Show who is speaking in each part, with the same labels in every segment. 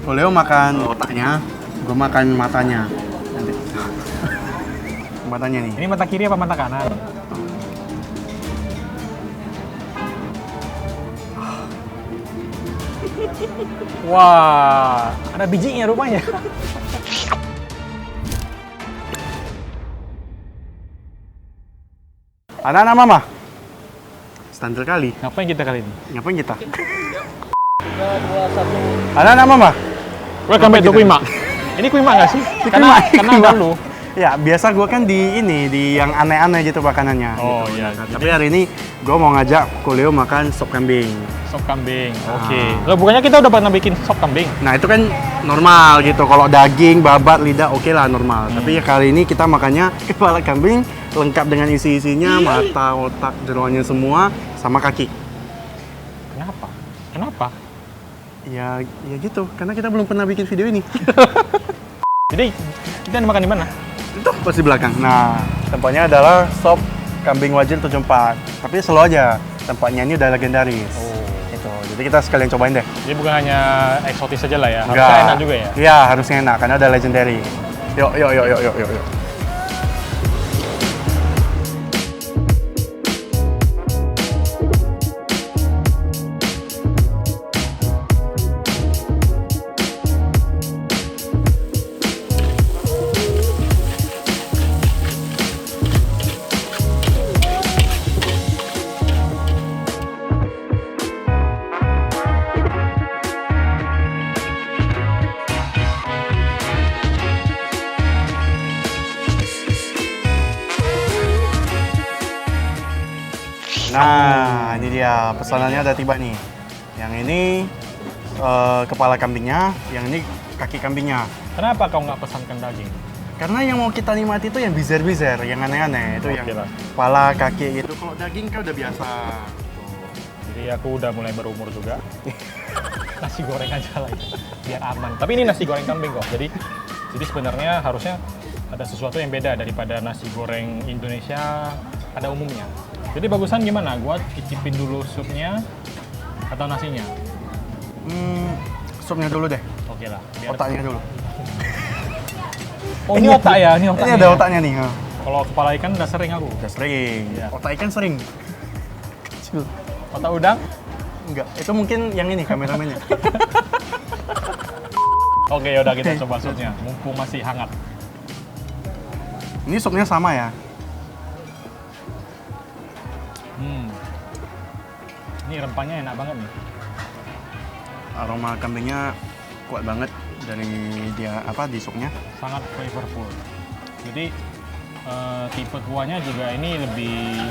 Speaker 1: Koleo makan otaknya, gue makan matanya. Nanti. Matanya nih.
Speaker 2: Ini mata kiri apa mata kanan? Wah, ada bijinya rupanya.
Speaker 1: Anak-anak mama. Standar kali.
Speaker 2: Ngapain kita kali ini?
Speaker 1: Ngapain kita? Anak-anak mama.
Speaker 2: Welcome back to Kuima. Ini Kuima nggak sih? Karena
Speaker 1: Kuima.
Speaker 2: dulu.
Speaker 1: Ya, biasa gue kan di yang aneh-aneh gitu makanannya.
Speaker 2: Oh
Speaker 1: gitu.
Speaker 2: iya.
Speaker 1: Tapi hari ini gue mau ngajak Koleo makan sop kambing.
Speaker 2: Sop kambing. Oke. Loh, bukannya kita udah pernah bikin sop kambing?
Speaker 1: Nah itu kan normal gitu. Kalau daging, babat, lidah oke lah normal. Tapi ya kali ini kita makannya kepala kambing lengkap dengan isi-isinya, mata, otak, jeroannya semua, sama kaki.
Speaker 2: Kenapa? Kenapa?
Speaker 1: Ya gitu. Karena kita belum pernah bikin video ini.
Speaker 2: Jadi kita makan di mana?
Speaker 1: Itu pas di belakang. Nah, tempatnya adalah sop kambing wajir 74. Tapi selalu aja, tempatnya ini udah legendaris.
Speaker 2: Oh.
Speaker 1: Itu. Jadi kita sekalian cobain deh.
Speaker 2: Jadi bukan hanya eksotis saja lah ya,
Speaker 1: Enggak.
Speaker 2: harusnya enak juga ya?
Speaker 1: Iya, harusnya enak karena udah legendary. Yuk. Nah, ini dia pesanannya udah tiba nih. Yang ini kepala kambingnya, yang ini kaki kambingnya.
Speaker 2: Kenapa kau nggak pesankan daging?
Speaker 1: Karena yang mau kita nikmati itu yang bizer-bizer, yang aneh-aneh. Itu
Speaker 2: Oke
Speaker 1: yang
Speaker 2: lah.
Speaker 1: kepala, kaki gitu. Kalau daging kan udah biasa.
Speaker 2: Jadi aku udah mulai berumur juga. Nasi goreng aja lah itu, biar aman. Tapi ini nasi goreng kambing kok. Jadi sebenarnya harusnya ada sesuatu yang beda daripada nasi goreng Indonesia pada umumnya. Jadi bagusan gimana? Gua cicipin dulu supnya atau nasinya?
Speaker 1: Supnya dulu deh.
Speaker 2: Oke lah.
Speaker 1: Otaknya dulu.
Speaker 2: Oh ini otak ya? Ini otaknya.
Speaker 1: Ini ada otaknya nih.
Speaker 2: Kalau kepala ikan udah sering aku.
Speaker 1: Udah sering.
Speaker 2: Iya.
Speaker 1: Otak ikan sering. Kecil.
Speaker 2: Otak udang?
Speaker 1: Enggak, itu mungkin yang ini kameramennya.
Speaker 2: Oke yaudah kita coba supnya. Mumpung masih hangat.
Speaker 1: Ini supnya sama ya.
Speaker 2: Ini rempahnya enak banget nih.
Speaker 1: Aroma kambingnya kuat banget dari dia di supnya.
Speaker 2: Sangat flavorful. Jadi tipe kuahnya juga ini lebih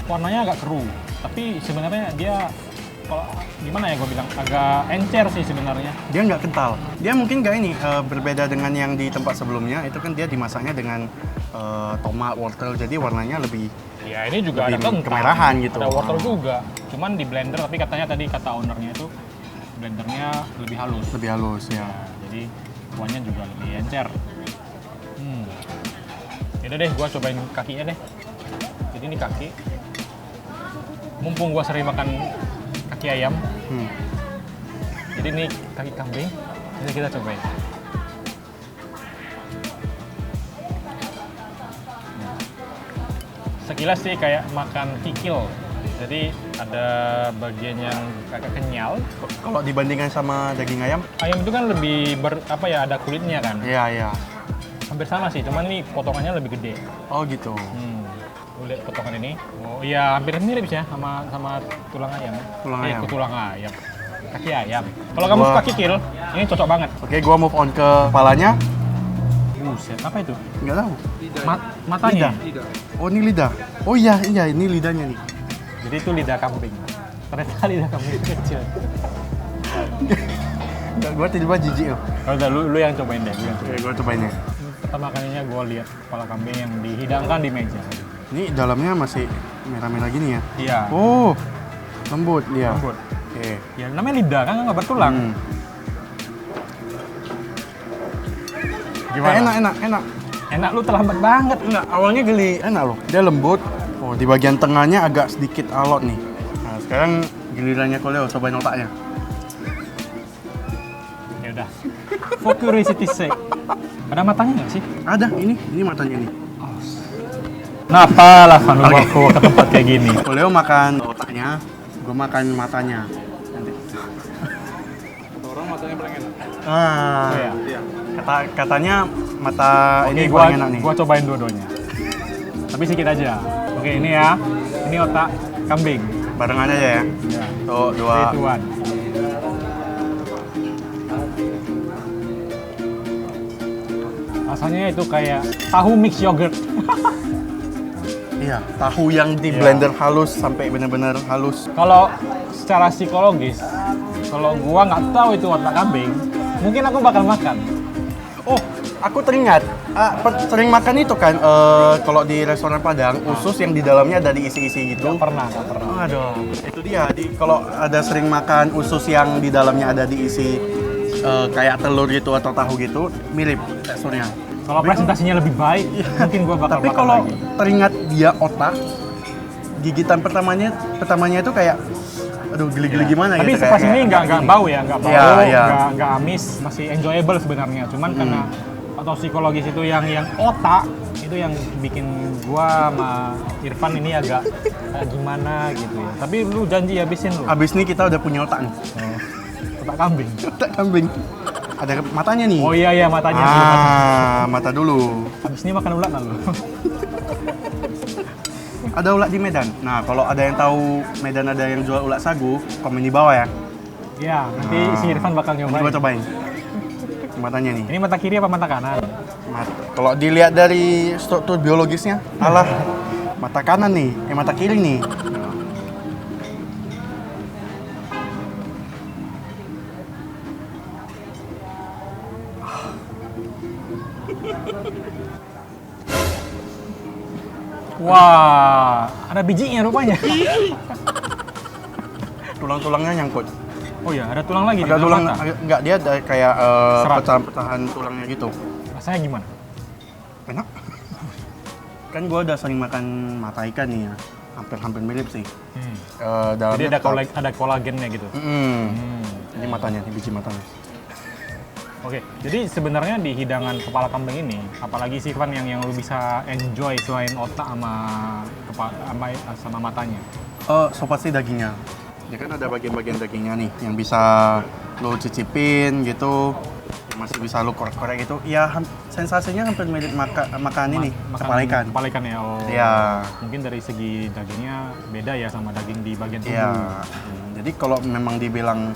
Speaker 2: warnanya agak keruh. Tapi sebenarnya dia kalau gimana ya gue bilang agak encer sih sebenarnya.
Speaker 1: Dia nggak kental. Dia mungkin nggak ini berbeda dengan yang di tempat sebelumnya. Itu kan dia dimasaknya dengan tomat, wortel. Jadi warnanya lebih
Speaker 2: Ya ini juga
Speaker 1: lebih
Speaker 2: ada kentang,
Speaker 1: kemerahan gitu.
Speaker 2: ada wortel juga. Cuman di blender tapi katanya tadi kata ownernya itu blendernya lebih halus.
Speaker 1: Lebih halus ya.
Speaker 2: Jadi kuahnya juga lebih encer. Yaudah deh, gua cobain kakinya deh. Jadi ini kaki. Mumpung gua sering makan kaki ayam. Jadi ini kaki kambing. Jadi kita cobain. Sekilas sih kayak makan kikil. Jadi ada bagian yang agak kenyal.
Speaker 1: Kalau dibandingkan sama daging ayam?
Speaker 2: Ayam itu kan lebih ada kulitnya kan.
Speaker 1: Iya.
Speaker 2: Hampir sama sih, cuman ini potongannya lebih gede.
Speaker 1: Oh gitu.
Speaker 2: Lu lihat potongan ini. Oh iya, hampir mirip ya sama tulang ayam. Tulang ayam. Kaki ayam. Kalau kamu suka kikil, ini cocok banget.
Speaker 1: Oke, gua move on ke kepalanya.
Speaker 2: Buset, apa itu?
Speaker 1: Nggak tahu.
Speaker 2: Matanya.
Speaker 1: Lidah. Oh, ini lidah. Oh iya, ini lidahnya nih.
Speaker 2: Jadi itu lidah kambing. Ternyata lidah kambing itu kecil.
Speaker 1: Nggak, gua tiba-tiba jijik loh.
Speaker 2: Kalau udah lu yang cobain deh.
Speaker 1: Oke, gua cobain ya.
Speaker 2: Pertama kalinya gue lihat kepala kambing yang dihidangkan di meja.
Speaker 1: Ini dalamnya masih merah-merah gini ya?
Speaker 2: Iya.
Speaker 1: Oh, lembut dia.
Speaker 2: Lembut.
Speaker 1: Oke.
Speaker 2: Ya namanya lidah kan nggak bertulang. Gimana?
Speaker 1: Enak.
Speaker 2: Enak, lu terlambat banget.
Speaker 1: Enggak, awalnya geli. Enak loh. Dia lembut. Oh, di bagian tengahnya agak sedikit alot nih. Nah, sekarang gilirannya Koleo, cobain otaknya.
Speaker 2: Ya udah, dah. For curiosity sake. Ada matanya nggak sih?
Speaker 1: Ada, ini matanya nih.
Speaker 2: Kenapa lah Van lu bawa ke tempat kayak gini?
Speaker 1: Leo makan otaknya, gue makan matanya. Nanti.
Speaker 3: Orang matanya paling enak.
Speaker 1: Ah,
Speaker 2: Oh, ya?
Speaker 1: katanya mata ini
Speaker 2: Gua
Speaker 1: paling enak nih.
Speaker 2: gua cobain dua-duanya. Tapi sedikit aja. Oke, ini ya. Ini otak kambing.
Speaker 1: Barengan aja ya.
Speaker 2: Ya.
Speaker 1: Tuh, dua.
Speaker 2: Tuan. Rasanya itu kayak tahu mix yogurt.
Speaker 1: Iya, tahu yang di
Speaker 2: Iya.
Speaker 1: blender halus sampai benar-benar halus.
Speaker 2: Kalau secara psikologis, kalau gua nggak tahu itu otak kambing, mungkin aku bakal makan.
Speaker 1: Oh, aku teringat. Sering makan itu kan kalau di restoran Padang, usus yang di dalamnya ada diisi-isi gitu.
Speaker 2: Nggak pernah.
Speaker 1: Oh, aduh, itu dia. Kalau ada sering makan usus yang di dalamnya ada diisi kayak telur gitu atau tahu gitu, mirip teksturnya.
Speaker 2: Kalau presentasinya lebih baik, mungkin gua bakal
Speaker 1: Tapi
Speaker 2: makan
Speaker 1: kalau
Speaker 2: lagi.
Speaker 1: teringat dia otak, gigitan pertamanya itu kayak, aduh geli-geli gimana
Speaker 2: Tapi
Speaker 1: gitu.
Speaker 2: pas ini nggak bau ya, nggak bau,
Speaker 1: Iya, iya.
Speaker 2: nggak amis, masih enjoyable sebenarnya. Cuman karena atau psikologis itu yang otak itu yang bikin gua sama Irfan ini agak gimana gitu ya. Tapi lu janji habisin lu.
Speaker 1: Abis ini kita udah punya otak nih.
Speaker 2: Otak kambing.
Speaker 1: Otak kambing. Ada matanya nih.
Speaker 2: Oh iya matanya dulu.
Speaker 1: Mata dulu.
Speaker 2: Habis ini makan ulat lah lu.
Speaker 1: Ada ulat di Medan. Nah, kalau ada yang tahu Medan ada yang jual ulat sagu, komen di bawah ya.
Speaker 2: Iya, nanti si Irfan bakal
Speaker 1: Nanti
Speaker 2: nyobain.
Speaker 1: gua cobain. Matanya nih.
Speaker 2: Ini mata kiri apa mata kanan?
Speaker 1: Kalau dilihat dari struktur biologisnya, alah mata kanan nih, mata kiri nih.
Speaker 2: Wah, ada bijinya rupanya.
Speaker 1: Tulang-tulangnya nyangkut.
Speaker 2: Oh iya, ada tulang lagi di
Speaker 1: Ada
Speaker 2: dalam
Speaker 1: tulang,
Speaker 2: mata.
Speaker 1: enggak dia ada kayak
Speaker 2: Serat.
Speaker 1: pecahan-pecahan tulangnya gitu.
Speaker 2: Rasanya gimana?
Speaker 1: Enak. Kan gua udah sering makan mata ikan nih ya, hampir mirip sih. Dalamnya
Speaker 2: Jadi ada
Speaker 1: tetap-
Speaker 2: ada kolagennya gitu.
Speaker 1: Ini matanya, ini biji matanya.
Speaker 2: Oke, jadi sebenarnya di hidangan kepala kambing ini, apalagi sih Van yang lu bisa enjoy selain otak sama matanya.
Speaker 1: So pasti dagingnya. Ya kan ada bagian-bagian dagingnya nih yang bisa lo cicipin gitu, yang masih bisa lo korek-korek gitu. Ya sensasinya hampir mirip makan ini, kepala ikan.
Speaker 2: Kepala ikan ya. Oh.
Speaker 1: Iya.
Speaker 2: Mungkin dari segi dagingnya beda ya sama daging di bagian tubuh.
Speaker 1: Iya. Jadi kalau memang dibilang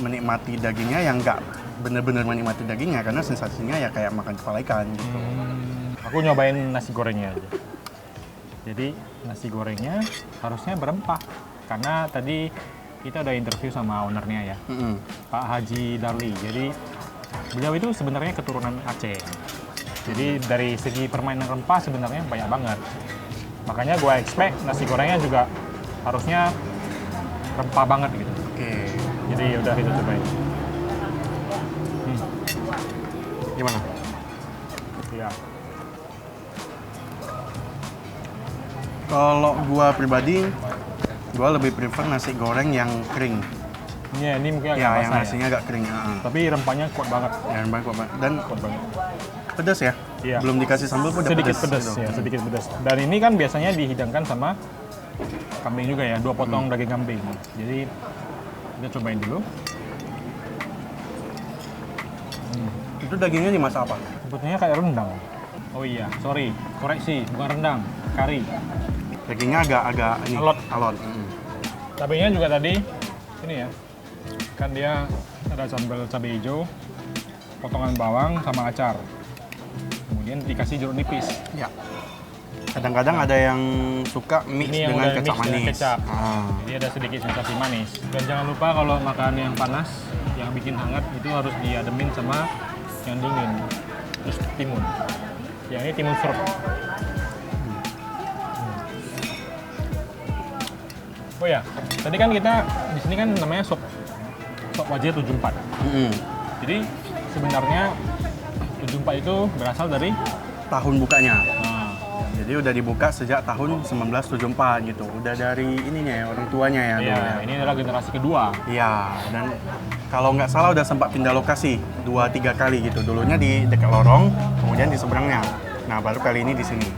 Speaker 1: menikmati dagingnya, yang nggak bener-bener menikmati dagingnya karena sensasinya ya kayak makan kepala ikan gitu.
Speaker 2: Aku nyobain nasi gorengnya aja. Jadi nasi gorengnya harusnya berempah. Karena tadi kita udah interview sama ownernya ya, Pak Haji Darli. Jadi beliau itu sebenarnya keturunan Aceh. Jadi dari segi permainan rempah sebenarnya banyak banget. Makanya gue expect nasi gorengnya juga harusnya rempah banget gitu.
Speaker 1: Oke.
Speaker 2: Jadi udah kita cobain.
Speaker 1: Gimana?
Speaker 2: Iya.
Speaker 1: Kalau gua pribadi, gua lebih prefer nasi goreng yang kering.
Speaker 2: Iya, ini mungkin agak
Speaker 1: Ya, yang
Speaker 2: basah ya.
Speaker 1: nasinya agak kering.
Speaker 2: Tapi rempahnya kuat banget.
Speaker 1: Yang banyak kok, Pak. Dan
Speaker 2: Kuat banget.
Speaker 1: pedas ya?
Speaker 2: Iya.
Speaker 1: Belum dikasih sambal pun udah
Speaker 2: Sedikit pedas
Speaker 1: gitu.
Speaker 2: ya, sedikit pedas. Dan ini kan biasanya dihidangkan sama kambing juga ya, 2 potong daging kambing. Jadi kita cobain dulu.
Speaker 1: Itu dagingnya dimasak apa?
Speaker 2: Sebetulnya kayak rendang. Oh iya, sorry, koreksi, bukan rendang, kari.
Speaker 1: Dagingnya agak ini.
Speaker 2: Alot.
Speaker 1: Alot.
Speaker 2: Cabenya juga tadi ini ya, kan dia ada sambal cabai hijau, potongan bawang sama acar. Kemudian dikasih jeruk nipis.
Speaker 1: Ya. Kadang-kadang ada yang suka mix
Speaker 2: Ini yang
Speaker 1: dengan
Speaker 2: udah
Speaker 1: kecap
Speaker 2: mix dengan
Speaker 1: manis.
Speaker 2: kecap.
Speaker 1: Ah.
Speaker 2: Jadi ada sedikit sensasi manis. Dan jangan lupa kalau makan yang panas, yang bikin hangat itu harus diademin sama yang dingin. Terus timun. Ya ini timun serut. Oh ya, tadi kan kita di sini kan namanya sop wajah 74. Jadi sebenarnya 74 itu berasal dari
Speaker 1: Tahun bukanya.
Speaker 2: nah,
Speaker 1: Jadi Jadi udah dibuka sejak tahun 1974 gitu. Udah dari ininya ya, orang tuanya ya.
Speaker 2: Iya,
Speaker 1: dulu ya.
Speaker 2: ini adalah generasi kedua.
Speaker 1: Iya, dan kalau nggak salah udah sempat pindah lokasi 2-3 kali gitu. Dulunya di dekat lorong, kemudian di seberangnya. Nah, baru kali ini di sini.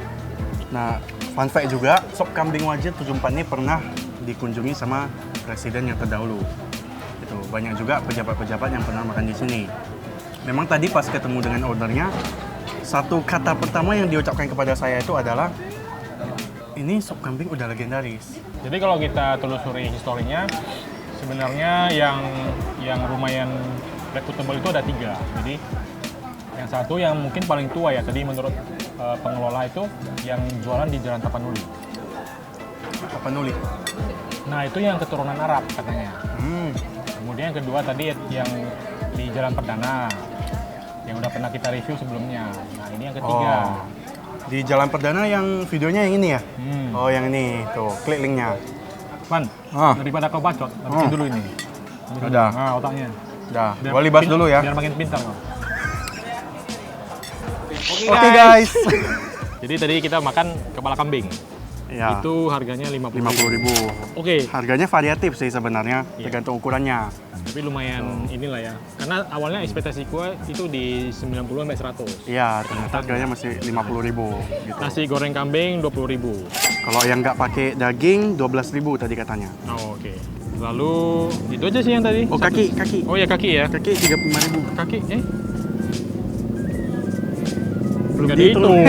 Speaker 1: Nah, fun fact juga, sop kambing Wajir 74 ini pernah dikunjungi sama presiden yang terdahulu. Gitu. Banyak juga pejabat-pejabat yang pernah makan di sini. Memang tadi pas ketemu dengan ownernya, satu kata pertama yang diucapkan kepada saya itu adalah, ini sop kambing udah legendaris.
Speaker 2: Jadi kalau kita telusuri historinya, sebenarnya yang lumayan reputable itu ada 3. Jadi yang satu yang mungkin paling tua ya, tadi menurut pengelola itu yang jualan di Jalan Tapanuli.
Speaker 1: Tapanuli?
Speaker 2: Nah itu yang keturunan Arab katanya. Kemudian yang kedua tadi yang di Jalan Perdana, yang udah pernah kita review sebelumnya. Nah ini yang ketiga.
Speaker 1: Oh. Di Jalan Perdana yang videonya yang ini ya? Oh yang ini, tuh klik linknya.
Speaker 2: Man, daripada kau bacot, habisin dulu ini. Habisin
Speaker 1: Udah.
Speaker 2: dulu. Nah otaknya.
Speaker 1: Udah, gua libas dulu ya.
Speaker 2: Biar makin pintar kau.
Speaker 1: Oke guys.
Speaker 2: Jadi tadi kita makan kepala kambing.
Speaker 1: Ya,
Speaker 2: Itu harganya 50.000.
Speaker 1: 50.000.
Speaker 2: Oke,
Speaker 1: Harganya variatif sih sebenarnya,
Speaker 2: Iya.
Speaker 1: tergantung ukurannya.
Speaker 2: tapi lumayan inilah ya. Karena awalnya ekspektasi gua itu di 90 sampai 100.
Speaker 1: Iya, ternyata harganya masih 50.000 gitu.
Speaker 2: Nasi goreng kambing 20.000.
Speaker 1: Kalau yang nggak pakai daging 12.000 tadi katanya.
Speaker 2: Oh, oke. Lalu itu aja sih yang tadi.
Speaker 1: Oh, kaki.
Speaker 2: Oh ya kaki ya.
Speaker 1: Kaki 35.000.
Speaker 2: Kaki
Speaker 1: Belum
Speaker 2: nggak
Speaker 1: dihitung.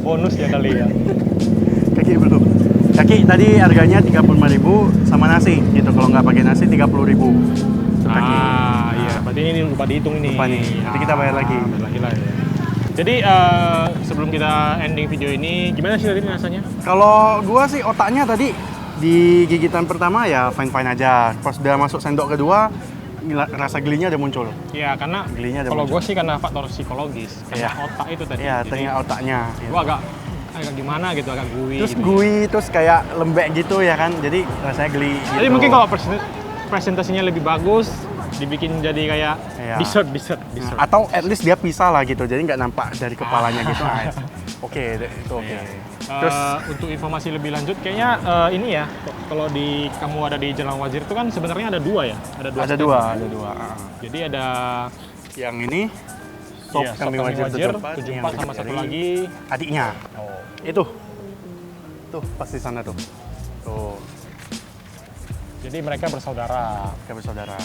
Speaker 2: Bonus ya kali ya.
Speaker 1: Kaki belum. Kaki tadi harganya 35.000 sama nasi gitu. Kalau nggak pakai nasi 30.000. Itu kaki.
Speaker 2: Iya. Berarti ini lupa dihitung ini.
Speaker 1: Lupa nih. Nanti kita bayar lagi.
Speaker 2: Bayar lagi lah ya. Jadi sebelum kita ending video ini, gimana sih tadi rasanya?
Speaker 1: Kalau gua sih otaknya tadi di gigitan pertama ya fine-fine aja. Pas udah masuk sendok kedua, rasa gelinya udah muncul.
Speaker 2: Ya karena
Speaker 1: Gelinya ada
Speaker 2: kalau
Speaker 1: muncul.
Speaker 2: gue sih karena faktor psikologis, karena
Speaker 1: Iya.
Speaker 2: otak itu tadi.
Speaker 1: Iya,
Speaker 2: Jadi,
Speaker 1: ternyata otaknya. Gitu.
Speaker 2: gue agak gimana gitu, agak gurih.
Speaker 1: Terus
Speaker 2: gitu.
Speaker 1: gurih, terus kayak lembek gitu ya kan. Jadi rasanya geli gitu.
Speaker 2: Jadi mungkin kalau presentasinya lebih bagus, dibikin jadi kayak
Speaker 1: Iya.
Speaker 2: dessert.
Speaker 1: Atau at least dia pisah lah gitu. Jadi nggak nampak dari kepalanya gitu. Nah, Oke, itu oke.
Speaker 2: Iya.
Speaker 1: Terus
Speaker 2: Untuk informasi lebih lanjut, kayaknya ini ya, kalau kamu ada di Jalan Wajir itu kan sebenarnya ada 2 ya, ada dua.
Speaker 1: ada
Speaker 2: stand.
Speaker 1: dua.
Speaker 2: Jadi ada
Speaker 1: Yang ini sop
Speaker 2: iya,
Speaker 1: kambing Wajir 74 yang
Speaker 2: 74 sama satu
Speaker 1: dari
Speaker 2: lagi.
Speaker 1: adiknya.
Speaker 2: Oh.
Speaker 1: Itu. Tuh, pas di sana tuh. Tuh,
Speaker 2: Jadi mereka bersaudara.
Speaker 1: kita bersaudara.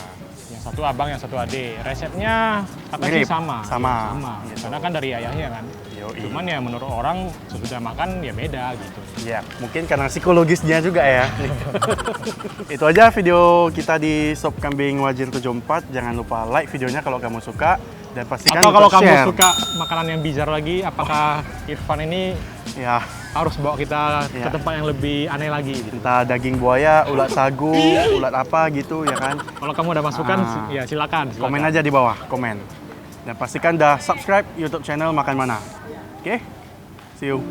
Speaker 2: Yang satu abang, yang satu adik. Resepnya katanya
Speaker 1: Mirip,
Speaker 2: sih sama.
Speaker 1: sama.
Speaker 2: Iya,
Speaker 1: Gitu.
Speaker 2: Karena kan dari ayahnya kan.
Speaker 1: Yoi.
Speaker 2: Cuman ya menurut orang sesudah makan ya beda gitu.
Speaker 1: Ya, mungkin karena psikologisnya juga ya. Itu aja video kita di Sop Kambing Wajir 74. Jangan lupa like videonya kalau kamu suka. Dan pastikan
Speaker 2: Atau kalau
Speaker 1: untuk
Speaker 2: kamu
Speaker 1: share.
Speaker 2: suka makanan yang bizar lagi, apakah Irfan ini
Speaker 1: Ya,
Speaker 2: harus bawa kita
Speaker 1: Iya.
Speaker 2: ke tempat yang lebih aneh lagi gitu.
Speaker 1: entah daging buaya, ulat sagu, ulat apa gitu ya kan.
Speaker 2: Kalau kamu ada masukan,
Speaker 1: Ah.
Speaker 2: ya silakan.
Speaker 1: Komen aja di bawah, komen. Dan pastikan dah subscribe YouTube channel Makan Mana. Oke? See you.